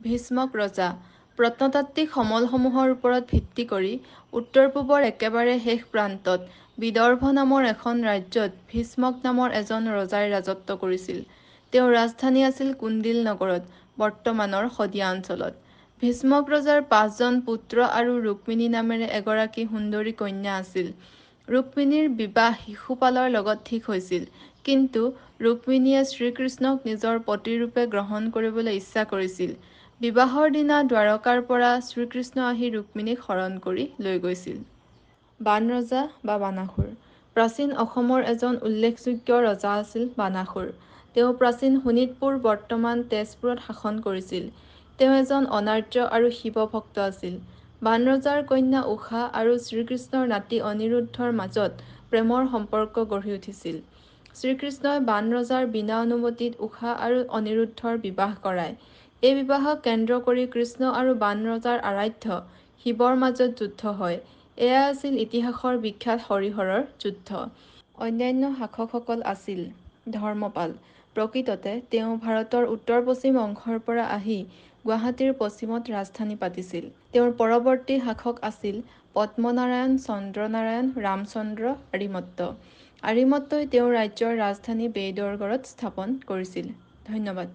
ভীষ্মক ৰজা প্ৰত্নতাত্ত্বিক সমলসমূহৰ ওপৰত ভিত্তি কৰি উত্তৰ-পূবৰ একেবাৰে শেষ প্ৰান্তত বিদৰ্ভ নামৰ এখন ৰাজ্যত ভীষ্মক নামৰ এজন ৰজাই ৰাজত্ব কৰিছিল। তেওঁৰ ৰাজধানী আছিল কুন্দিল নগৰত, বৰ্তমানৰ শদিয়া অঞ্চলত। ভীষ্মক ৰজাৰ ৫জন পুত্ৰ আৰু ৰুক্মিণী নামেৰে এগৰাকী সুন্দৰী কন্যা আছিল। ৰুক্মিণীৰ বিবাহ শিশুপালৰ লগত ঠিক হৈছিল, কিন্তু ৰুক্মিণীয়ে শ্ৰীকৃষ্ণক নিজৰ পতিৰূপে গ্ৰহণ কৰিবলৈ ইচ্ছা কৰিছিল। বিবাহৰ দিনা দ্বাৰকাৰ পৰা শ্ৰীকৃষ্ণ আহি ৰুক্মিণীক হৰণ কৰি লৈ গৈছিল। বাণৰজা বা বাণাসুৰ প্ৰাচীন অসমৰ এজন উল্লেখযোগ্য ৰজা আছিল বাণাসুৰ। তেওঁ প্ৰাচীন শোণিতপুৰ বৰ্তমান তেজপুৰত শাসন কৰিছিল। তেওঁ এজন অনাৰ্য আৰু শিৱ ভক্ত আছিল। বাণৰজাৰ কন্যা ঊষা আৰু শ্ৰীকৃষ্ণৰ নাতি অনিৰুদ্ধৰ মাজত প্ৰেমৰ সম্পৰ্ক গঢ়ি উঠিছিল। শ্ৰীকৃষ্ণই বাণৰজাৰ বিনা অনুমতিত ঊষা আৰু অনিৰুদ্ধৰ বিবাহ কৰায়। এই বিবাহক কেন্দ্ৰ কৰি কৃষ্ণ আৰু বাণৰজাৰ আৰাধ্য শিৱৰ মাজত যুদ্ধ হয়। এয়া আছিল ইতিহাসৰ বিখ্যাত হৰিহৰৰ যুদ্ধ। অন্যান্য শাসকসকল আছিল ধৰ্মপাল। প্ৰকৃততে তেওঁ ভাৰতৰ উত্তৰ-পশ্চিম অংশৰ পৰা আহি গুৱাহাটীৰ পশ্চিমত ৰাজধানী পাতিছিল। তেওঁৰ পৰৱৰ্তী শাসক আছিল পদ্মনাৰায়ণ চন্দ্ৰনাৰায়ণ ৰামচন্দ্ৰ আৰিমত্ত। আৰিমত্তই তেওঁৰ ৰাজ্যৰ ৰাজধানী বেইদৰগড়ত স্থাপন কৰিছিল। ধন্যবাদ।